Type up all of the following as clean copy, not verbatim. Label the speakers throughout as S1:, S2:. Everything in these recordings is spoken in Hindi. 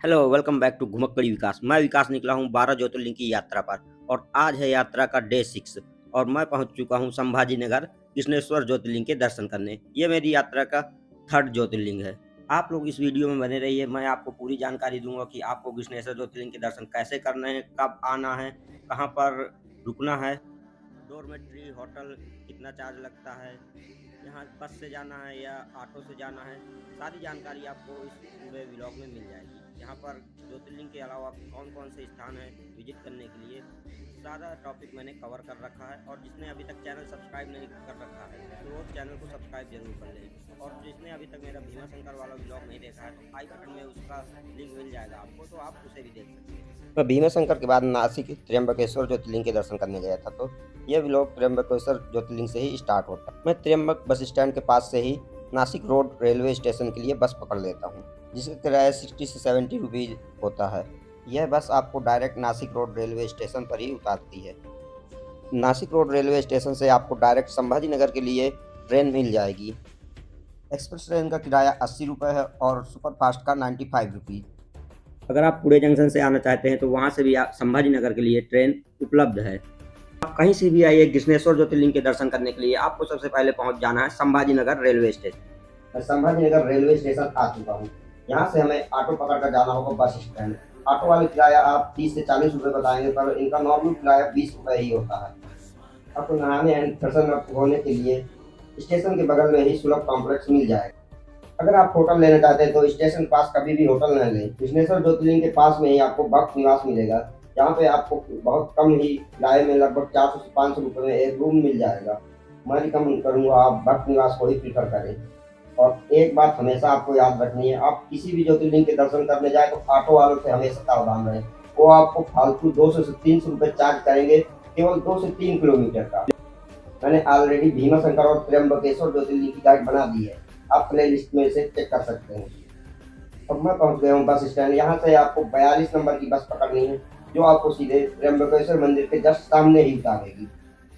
S1: हेलो वेलकम बैक टू घुमक्कड़ी विकास। मैं विकास निकला हूँ 12 ज्योतिर्लिंग की यात्रा पर और आज है यात्रा का डे 6 और मैं पहुँच चुका हूँ संभाजी नगर कृष्णेश्वर ज्योतिर्लिंग के दर्शन करने। ये मेरी यात्रा का थर्ड ज्योतिर्लिंग है। आप लोग इस वीडियो में बने रहिए। मैं आपको पूरी जानकारी दूंगा कि आपको कृष्णेश्वर ज्योतिर्लिंग के दर्शन कैसे करने हैं, कब आना है, कहाँ पर रुकना है, डॉर्मेट्री होटल कितना चार्ज लगता है, यहाँ बस से जाना है या ऑटो से जाना है। सारी जानकारी आपको इस पूरे व्लॉग में मिल जाएगी। यहाँ पर ज्योतिर्लिंग के अलावा कौन कौन से स्थान हैं विजिट करने के लिए, सारा टॉपिक मैंने कवर कर रखा है। और जिसने अभी तक चैनल सब्सक्राइब नहीं कर रखा है तो वो चैनल को सब्सक्राइब जरूर कर लें। और जिसने अभी तक मेरा भीमा शंकर वाला व्लॉग नहीं देखा है तो आई बटन में उसका लिंक मिल जाएगा आपको, तो आप उसे भी देख सकते हैं। मैं भीमा शंकर के बाद नासिक त्र्यंबकेश्वर ज्योतिर्लिंग के दर्शन करने गया था, तो यह व्लॉग त्र्यंबकेश्वर ज्योतिर्लिंग से ही स्टार्ट होता है। मैं त्र्यंबक बस स्टैंड के पास से ही नासिक रोड रेलवे स्टेशन के लिए बस पकड़ लेता हूँ, जिसका किराया 60 से 70 रुपीज़ होता है। यह बस आपको direct Nashik road railway station पर ही उतारती है। नासिक रोड रेलवे स्टेशन से आपको डायरेक्ट संभाजी नगर के लिए ट्रेन मिल जाएगी। एक्सप्रेस ट्रेन का किराया 80 रुपये है और सुपरफास्ट का 95 रुपीज़। अगर आप पुणे जंक्शन से आना चाहते हैं तो वहाँ से भी आप संभाजी नगर के लिए ट्रेन उपलब्ध है। आप कहीं से भी आइए कृष्णेश्वर ज्योतिर्लिंग के दर्शन करने के लिए आपको सबसे पहले पहुंच जाना है संभाजी नगर रेलवे स्टेशन। मैं संभाजी नगर रेलवे स्टेशन आ चुका हूँ। यहाँ से हमें ऑटो पकड़ कर जाना होगा बस स्टैंड। ऑटो वाले किराया आप 30 से 40 रुपये बताएंगे, पर इनका नॉर्मल किराया 20 रुपये ही होता है। आपको नहाने एंड दर्शन होने के लिए स्टेशन के बगल में ही सुलभ कॉम्प्लेक्स मिल जाएगा। अगर आप होटल लेना चाहते हैं तो स्टेशन के पास कभी भी होटल न लें। कृष्णेश्वर ज्योतिर्लिंग के पास में ही आपको भक्त निवास मिलेगा, जहाँ पे आपको बहुत कम ही किराए में लगभग 400 से 500 रुपये में एक रूम मिल जाएगा। मैं रिकमेंड करूँगा आप भक्त निवास को ही प्रीफर करें। और एक बात हमेशा आपको याद रखनी है, आप किसी भी ज्योतिर्लिंग के दर्शन करने जाए तो ऑटो वालों से हमेशा सावधान रहें। वो आपको फालतू 200 से 300 रुपये चार्ज करेंगे केवल 2 से 3 किलोमीटर का। मैंने ऑलरेडी भीमा शंकर और त्र्यंबकेश्वर ज्योतिर्लिंग की गाइड बना दी है, आप प्ले लिस्ट में से चेक कर सकते हैं। अब मैं पहुंच गया हूँ बस स्टैंड। यहाँ से आपको 42 नंबर की बस पकड़नी है, जो आपको सीधे त्र्यंबकेश्वर मंदिर के जस्ट सामने ही उतारेगी।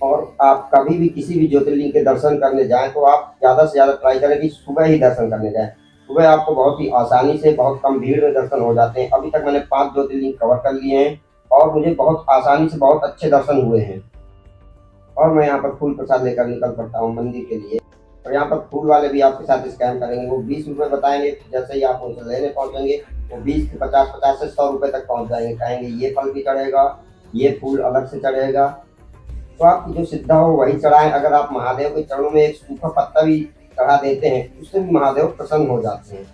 S1: और आप कभी भी किसी भी ज्योतिर्लिंग के दर्शन करने जाएं तो आप ज़्यादा से ज़्यादा ट्राई करें कि सुबह ही दर्शन करने जाएं। सुबह आपको बहुत ही आसानी से बहुत कम भीड़ में दर्शन हो जाते हैं। अभी तक मैंने 5 ज्योतिर्लिंग कवर कर लिए हैं और मुझे बहुत आसानी से बहुत अच्छे दर्शन हुए हैं। और मैं यहाँ पर फूल प्रसाद लेकर निकल पड़ता हूँ मंदिर के लिए। और यहाँ पर फूल वाले भी आपके साथ स्कैम करेंगे। वो 20 रुपये बताएंगे, जैसे ही आप उनसे लेने पहुँचेंगे वो 20 से 50, 50 से 100 रुपये तक पहुँच जाएंगे। कहेंगे ये फल भी चढ़ेगा, ये फूल अलग से चढ़ेगा। तो आपकी जो श्रद्धा हो वही चढ़ाएं। अगर आप महादेव के चरणों में एक सूखा पत्ता भी चढ़ा देते हैं उससे भी महादेव प्रसन्न हो जाते हैं।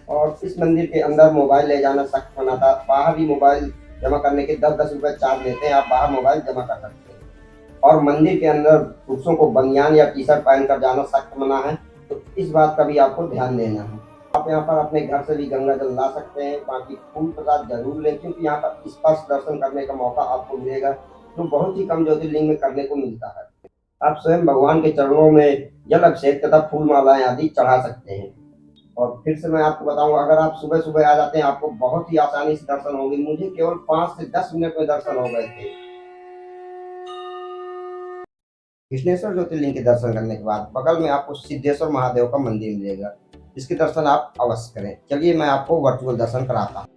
S1: और इस मंदिर के अंदर मोबाइल ले जाना सख्त मना था। बाहर ही मोबाइल जमा करने के 10-10 रुपये चार्ज लेते हैं, आप बाहर मोबाइल जमा कर सकते हैं। और मंदिर के अंदर पुरुषों को बनियान या टी शर्ट पहन कर जाना सख्त मना है, तो इस बात का भी आपको ध्यान देना है। आप यहाँ पर अपने घर से भी गंगा जल ला सकते हैं। बाकी फूल प्रसाद जरूर लें, क्योंकि यहाँ पर स्पर्श दर्शन करने का मौका आपको मिलेगा, जो बहुत ही कम ज्योतिर्लिंग में करने को मिलता है। आप स्वयं भगवान के चरणों में जल अभिषेक तथा फूल मालाएं आदि चढ़ा सकते हैं। और फिर से मैं आपको बताऊंगा, अगर आप सुबह सुबह आ जाते हैं आपको बहुत ही आसानी से दर्शन होंगे। मुझे केवल 5 से 10 मिनट में दर्शन हो गए थे। कृष्णेश्वर ज्योतिर्लिंग के दर्शन करने के बाद बगल में आपको सिद्धेश्वर महादेव का मंदिर मिलेगा, जिसके दर्शन आप अवश्य करें। चलिए मैं आपको वर्चुअल दर्शन कराता हूँ।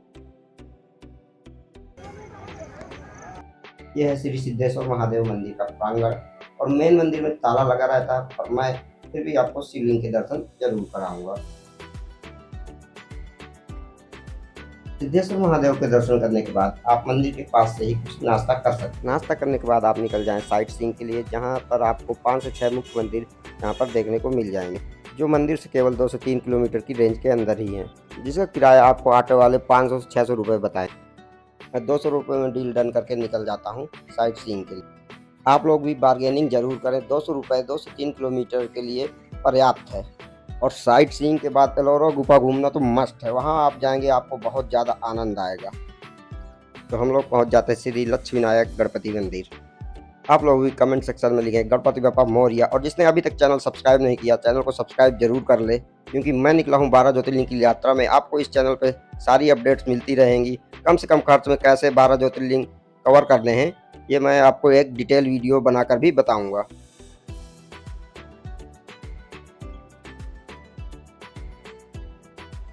S1: यह है श्री सिद्धेश्वर महादेव मंदिर का प्रांगण। और मेन मंदिर में ताला लगा रहता है, पर मैं फिर भी आपको शिवलिंग के दर्शन जरूर कराऊंगा। सिद्धेश्वर महादेव के दर्शन करने के बाद आप मंदिर के पास से ही कुछ नाश्ता कर सकते हैं। नाश्ता करने के बाद आप निकल जाएं साइट सीइंग के लिए, जहां पर आपको 5 से 6 मुख्य मंदिर यहाँ पर देखने को मिल जाएंगे, जो मंदिर से केवल 2 से 3 किलोमीटर की रेंज के अंदर ही हैं, जिसका किराया आपको ऑटो वाले 500 से 600 रुपये बताएं। मैं 200 रुपये में डील डन करके निकल जाता हूँ साइट सीइंग के लिए। आप लोग भी बार्गेनिंग जरूर करें। 200 रुपये 2 से 3 किलोमीटर के लिए पर्याप्त है। और साइट सीइंग के बाद एलोरा गुफा घूमना तो मस्ट है। वहाँ आप जाएंगे आपको बहुत ज़्यादा आनंद आएगा। तो हम लोग पहुँच जाते हैं श्री लक्ष्मी नायक गणपति मंदिर। आप लोग भी कमेंट सेक्शन में लिखें गणपति बप्पा मोरया। और जिसने अभी तक चैनल सब्सक्राइब नहीं किया, चैनल को सब्सक्राइब जरूर कर ले, क्योंकि मैं निकला हूँ 12 ज्योतिर्लिंग की यात्रा में। आपको इस चैनल पे सारी अपडेट्स मिलती रहेंगी। कम से कम खर्च में कैसे 12 ज्योतिर्लिंग कवर करने हैं, ये मैं आपको एक डिटेल वीडियो बनाकर भी बताऊँगा।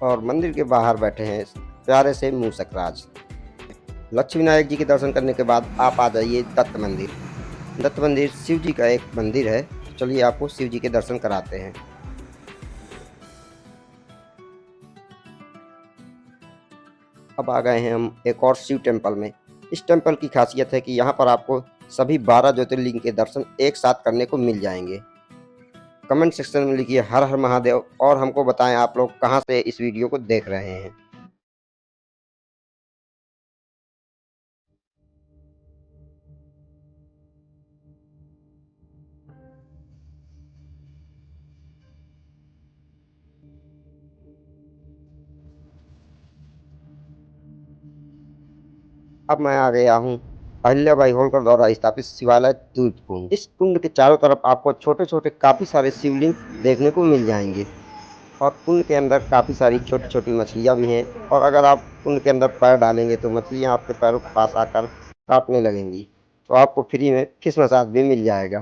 S1: और मंदिर के बाहर बैठे हैं प्यारे से मूषक राज। लक्ष्मी विनायक जी के दर्शन करने के बाद आप आ जाइए दत्त मंदिर। दत्त मंदिर शिव जी का एक मंदिर है। चलिए आपको शिव जी के दर्शन कराते हैं। अब आ गए हैं हम एक और शिव टेम्पल में। इस टेम्पल की खासियत है कि यहाँ पर आपको सभी 12 ज्योतिर्लिंग के दर्शन एक साथ करने को मिल जाएंगे। कमेंट सेक्शन में लिखिए हर हर महादेव और हमको बताएं आप लोग कहाँ से इस वीडियो को देख रहे हैं। अब मैं आ गया हूँ अहिल्याबाई होलकर द्वारा स्थापित शिवालय दूध कुंड। इस कुंड के चारों तरफ आपको छोटे छोटे काफी सारे शिवलिंग देखने को मिल जाएंगे और कुंड के अंदर काफी सारी छोटी छोटी मछलियां भी हैं। और अगर आप कुंड के अंदर पैर डालेंगे तो मछलियां आपके पैरों के पास आकर काटने लगेंगी। तो आपको फ्री में फिश मसाज भी मिल जाएगा।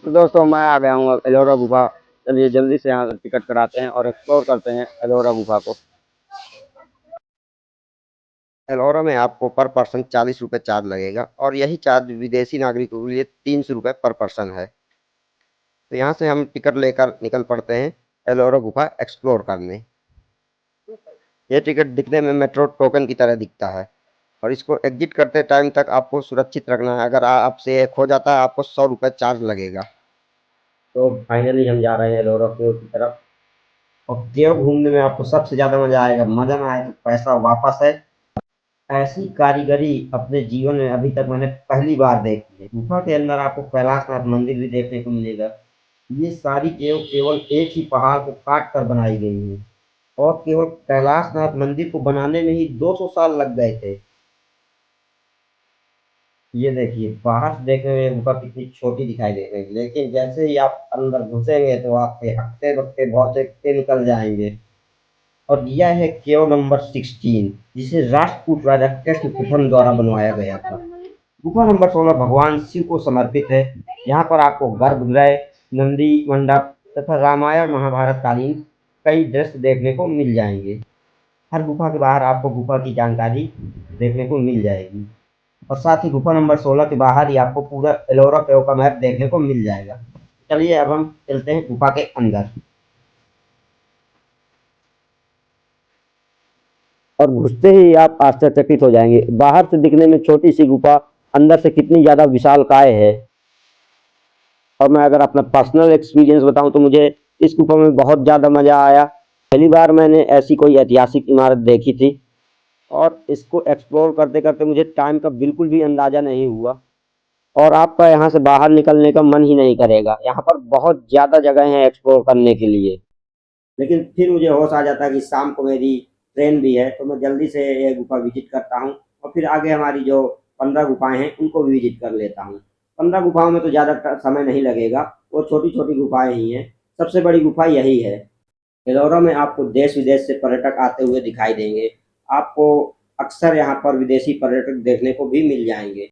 S1: तो दोस्तों मैं आ गया हूँ अब एलोरा गुफा। चलिए जल्दी से यहाँ टिकट कराते हैं और एक्सप्लोर करते हैं एलोरा गुफा को। एलोरा में आपको पर पर्सन 40 रुपये चार्ज लगेगा और यही चार्ज विदेशी नागरिकों के लिए 300 रुपये पर पर्सन है। तो यहाँ से हम टिकट लेकर निकल पड़ते हैं एलोरा गुफा एक्सप्लोर करने। ये टिकट दिखने में मेट्रो टोकन की तरह दिखता है और इसको एग्जिट करते टाइम तक आपको सुरक्षित रखना है। अगर आपसे ये खो जाता है आपको 100 रुपये चार्ज लगेगा। तो फाइनली हम जा रहे हैं एलोरा केव की तरफ। और केव घूमने में आपको सबसे ज्यादा मजा आएगा। मजा ना आए तो पैसा वापस है। ऐसी कारीगरी अपने जीवन में अभी तक मैंने पहली बार देखी है। गुफा के अंदर आपको कैलाशनाथ मंदिर भी देखने को मिलेगा। ये सारी केव केवल एक ही पहाड़ को काट कर बनाई गई है और केवल कैलाशनाथ मंदिर को बनाने में ही 200 साल लग गए थे। ये देखिए बाहर से देखने में गुफा कितनी छोटी दिखाई दे रही है, लेकिन जैसे ही आप अंदर घुसेंगे तो आपके हफ्ते वक्ते बहुत से निकल जाएंगे। और यह है केव नंबर 16 जिसे राष्ट्रकूट राजा कृष्ण प्रथम द्वारा बनवाया गया था। गुफा नंबर 16 भगवान शिव को समर्पित है। यहाँ पर आपको गर्भगृह, नंदी मंडप तथा रामायण महाभारत कालीन कई दृश्य देखने को मिल जाएंगे। हर गुफा के बाहर आपको गुफा की जानकारी देखने को मिल जाएगी और साथ ही गुफा नंबर 16 के बाहर ही आपको पूरा एलोरा केव का मैप देखने को मिल जाएगा। चलिए अब हम चलते हैं गुफा के अंदर। और घुसते ही आप आश्चर्यचकित हो जाएंगे। बाहर से दिखने में छोटी सी गुफा अंदर से कितनी ज्यादा विशालकाय है। और मैं अगर अपना पर्सनल एक्सपीरियंस बताऊं तो मुझे इस गुफा में बहुत ज़्यादा मज़ा आया। पहली बार मैंने ऐसी कोई ऐतिहासिक इमारत देखी थी और इसको एक्सप्लोर करते करते मुझे टाइम का बिल्कुल भी अंदाज़ा नहीं हुआ और आपका यहाँ से बाहर निकलने का मन ही नहीं करेगा। यहाँ पर बहुत ज़्यादा जगह है एक्सप्लोर करने के लिए। लेकिन फिर मुझे होश आ जाता है कि शाम को मेरी ट्रेन भी है तो मैं जल्दी से ये गुफा विजिट करता हूँ और फिर आगे हमारी जो 15 गुफाएं हैं उनको भी विजिट कर लेता हूँ। 15 गुफाओं में तो ज़्यादा समय नहीं लगेगा। वो छोटी छोटी गुफाएं ही हैं। सबसे बड़ी गुफा यही है। एलोरा में आपको देश विदेश से पर्यटक आते हुए दिखाई देंगे। आपको अक्सर यहाँ पर विदेशी पर्यटक देखने को भी मिल जाएंगे।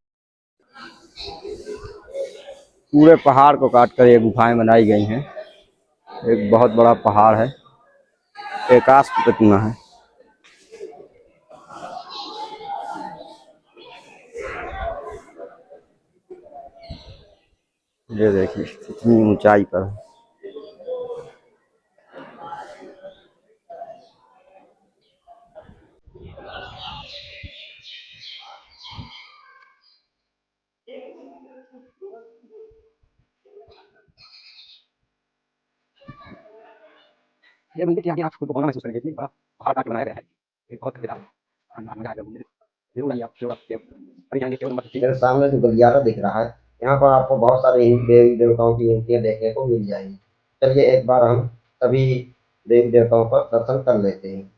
S1: पूरे पहाड़ को काट कर ये गुफाएं बनाई गई हैं। एक बहुत बड़ा पहाड़ है। आकाश की प्रतिमा है। ये देखिए कितनी ऊंचाई पर है। ये मंदिर यहाँ आप खुद को कौन महसूस करेंगे कि बड़ा पहाड़ काट के बनाया गया है। ये बहुत मजेदार मजा आएगा मंदिर जरूर आइए आप जरूर आप अभी जाएंगे केवल नंबर 16। मेरे सामने जो गलियारा दिख रहा है यहाँ पर आपको बहुत सारे देवी देवताओं की मूर्तियां देखने को मिल जाएंगी। चलिए एक बार हम सभी देवी देवताओं पर दर्शन कर लेते हैं।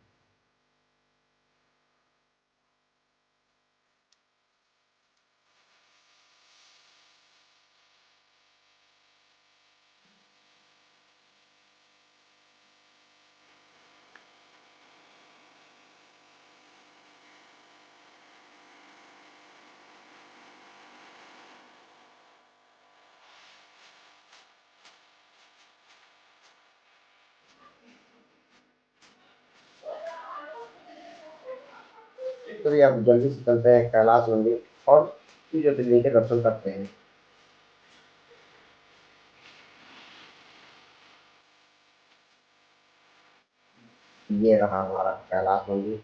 S2: चलिए अब जल्दी से चलते हैं कैलाश मंदिर और ज्योतिर्लिंग के दर्शन करते हैं। ये रहा हमारा कैलाश मंदिर।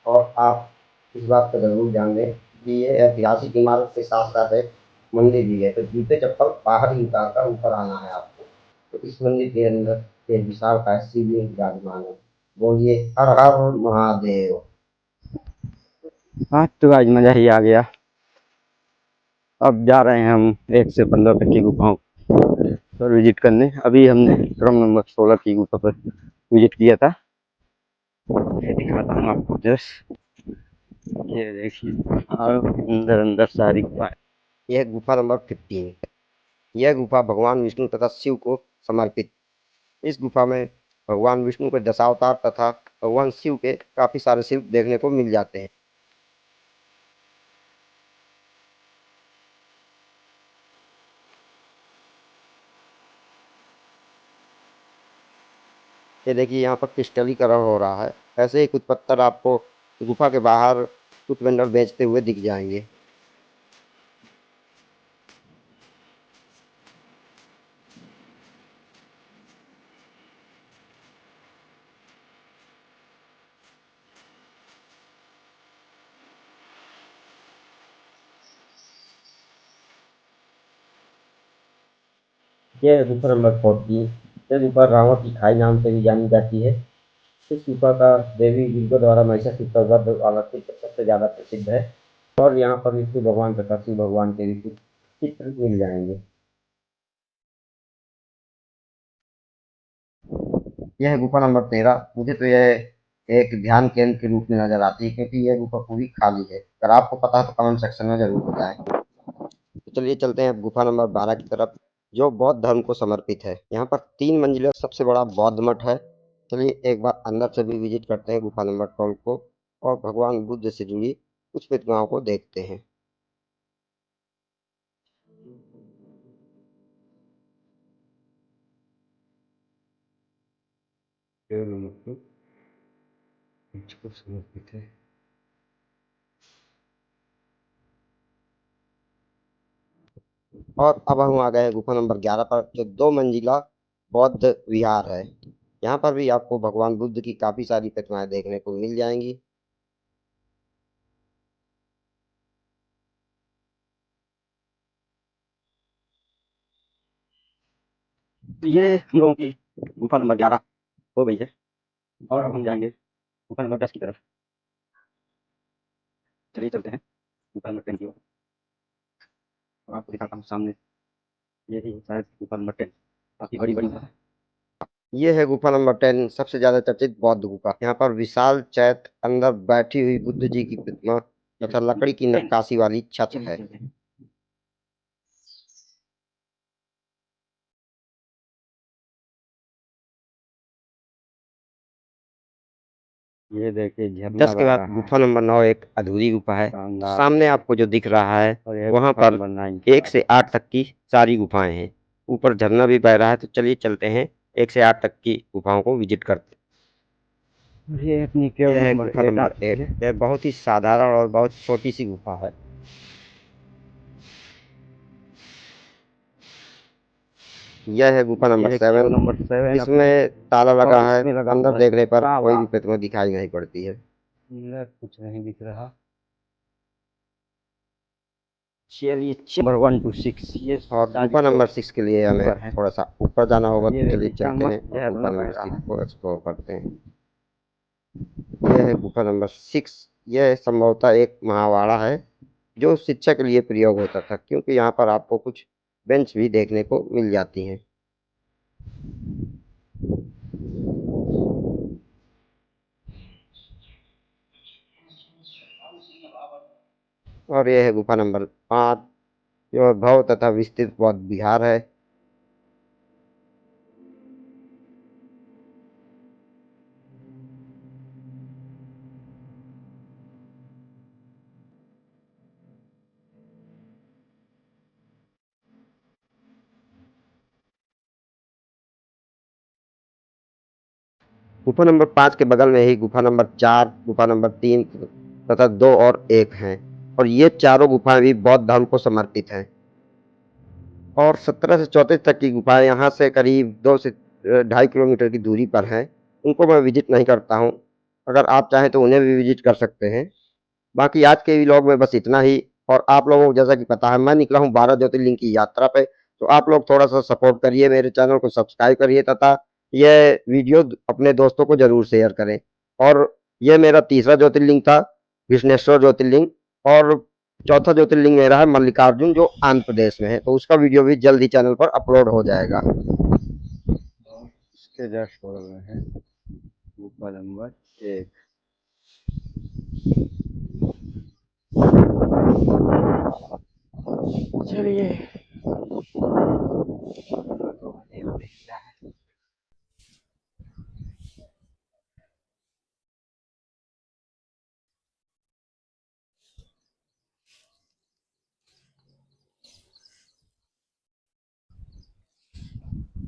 S2: और आप इस बात को ज़रूर जान लें कि ये ऐतिहासिक इमारत के साथ-साथ एक मंदिर भी है, तो जूते-चप्पल बाहर ही उतार कर ऊपर आना है आपको। तो इस मंदिर के अंदर एक विशालकाय शिवलिंग विराजमान है। बोलिए हर हर महादेव।
S1: हाँ, तो आज मज़ा ही आ गया। अब जा रहे हैं हम 1 से 15 तक की गुफाओं पर विज़िट करने। अभी हमने क्रम नंबर 16 की गुफा पर विज़िट किया था। ये दिखाता हूँ आपको जस्ट, ये देखिए और अंदर सारी गुफाएँ।
S2: यह गुफा नंबर 15। यह गुफा भगवान विष्णु तथा शिव को समर्पित। इस गुफा में भगवान विष्णु के दशावतार तथा भगवान शिव के काफ़ी सारे शिल्प देखने को मिल जाते हैं। ये देखिए यहाँ पर क्रिस्टलीकरण हो रहा है। ऐसे ही कुछ पत्थर आपको गुफा के बाहर कुछ वेंडर बेचते हुए दिख जाएंगे। ये गुफा नंबर 14। ये गुफा रावण की खाई नाम से भी जानी जाती है। इस गुफा का देवी दुर्गा द्वारा महिषासुर का वध वाला चित्र सबसे ज़्यादा प्रसिद्ध है। और यहाँ पर विष्णु भगवान तथा शिव भगवान के भी कुछ चित्र मिल जाएंगे। यह है गुफा नंबर 13। मुझे तो यह एक ध्यान केंद्र के रूप में नजर आती है, क्योंकि यह गुफा पूरी खाली है। अगर आपको पता है तो कमेंट सेक्शन में जरूर बताएं। तो चलिए चलते हैं अब गुफा नंबर 12 की तरफ, जो बौद्ध धर्म को समर्पित है। यहाँ पर 3 मंजिला सबसे बड़ा बौद्ध मठ है। चलिए एक बार अंदर से भी विजिट करते हैं गुफा नंबर 12 को और भगवान बुद्ध से जुड़ी कुछ प्रतिमाओं को देखते हैं। समर्पित है। और अब हम आ गए गुफा नंबर 11 पर, जो 2 मंजिला बौद्ध विहार है। यहाँ पर भी आपको भगवान बुद्ध की काफी सारी प्रतिमाएं देखने को मिल जाएंगी।
S1: तो ये हम लोगों की गुफा नंबर 11 हो गई है और अब हम जाएँगे गुफा नंबर 10 की तरफ। चलिए चलते हैं गुफा नंबर 10 की ओर। और आपको दिखाता हूँ सामने, ये ही शायद गुफा नंबर 10, काफ़ी बड़ी-बड़ी है।
S2: ये है गुफा नंबर 10, सबसे ज्यादा चर्चित बौद्ध गुफा। यहाँ पर विशाल चैत्य, अंदर बैठी हुई बुद्ध जी की प्रतिमा तथा लकड़ी की नक्काशी वाली छत है।
S1: ये देखिए झरना
S2: 10 के
S1: बह
S2: बाद
S1: रहा है।
S2: गुफा नंबर 9 एक अधूरी गुफा है।
S1: शानदार।
S2: सामने आपको जो दिख रहा है
S1: और ये
S2: वहां
S1: गुफा
S2: पर
S1: नंबर 9।
S2: 1 से 8 तक की सारी गुफाएं हैं। ऊपर झरना भी बह रहा है। तो चलिए चलते हैं 1 से 8 तक की गुफाओं को विजिट करते
S1: ये अपनी
S2: हैं।
S1: केव
S2: यह है
S1: नंबर
S2: गुफा
S1: 8 आ
S2: नंबर
S1: चुकी
S2: 8।
S1: है।
S2: यह बहुत ही साधारण और बहुत छोटी सी गुफा है। यह है गुफा नंबर
S1: ये केव
S2: 7।
S1: नंबर 7 अपनी,
S2: इसमें ताला लगा
S1: और
S2: है।
S1: इसमें लगा
S2: अंदर
S1: हुआ है
S2: देखने पर कोई
S1: ताला।
S2: भी प्रतिमा दिखाई नहीं पड़ती है।
S1: अंदर कुछ नहीं दिख रहा। चलिए नंबर 1 to 6 ये
S2: और
S1: शादी
S2: गुफा
S1: तो
S2: नंबर 6 के लिए हमें
S1: ऊपर है।
S2: थोड़ा सा ऊपर जाना होगा।
S1: ये
S2: तो चलिए
S1: देखिए क्या
S2: चलते हैं
S1: मस्त
S2: और गुफा
S1: झरना बह
S2: नंबर
S1: रहा
S2: 6
S1: है।
S2: को एक्सप्लोर करते हैं। यह है गुफा नंबर 6। यह संभवतः एक महावाड़ा है, जो शिक्षा के लिए प्रयोग होता था, क्योंकि यहाँ पर आपको कुछ बेंच भी देखने को मिल जाती हैं। और यह है गुफा नंबर 5, जो भव्य तथा विस्तृत बौद्ध विहार है। गुफा नंबर 5 के बगल में ही गुफा नंबर 4, गुफा नंबर 3 तथा 2 और 1 हैं और ये चारों गुफाएं भी बौद्ध धर्म को समर्पित हैं। और 17 से 34 तक की गुफाएं यहाँ से करीब 2 से 2.5 किलोमीटर की दूरी पर हैं। उनको मैं विजिट नहीं करता हूँ। अगर आप चाहें तो उन्हें भी विजिट कर सकते हैं। बाकी आज के व्लॉग में बस इतना ही। और आप लोगों को जैसा कि पता है मैं निकला हूँ 12 ज्योतिर्लिंग की यात्रा पे, तो आप लोग थोड़ा सा सपोर्ट करिए, मेरे चैनल को सब्सक्राइब करिए तथा यह वीडियो अपने दोस्तों को जरूर शेयर करें। और यह मेरा तीसरा ज्योतिर्लिंग था, विश्वेश्वर ज्योतिर्लिंग। और चौथा ज्योतिर्लिंग मेरा है मल्लिकार्जुन, जो आंध्र प्रदेश में है, तो उसका वीडियो भी जल्द ही चैनल पर अपलोड हो जाएगा। इसके जस्ट बगल में है गुफा नंबर 1।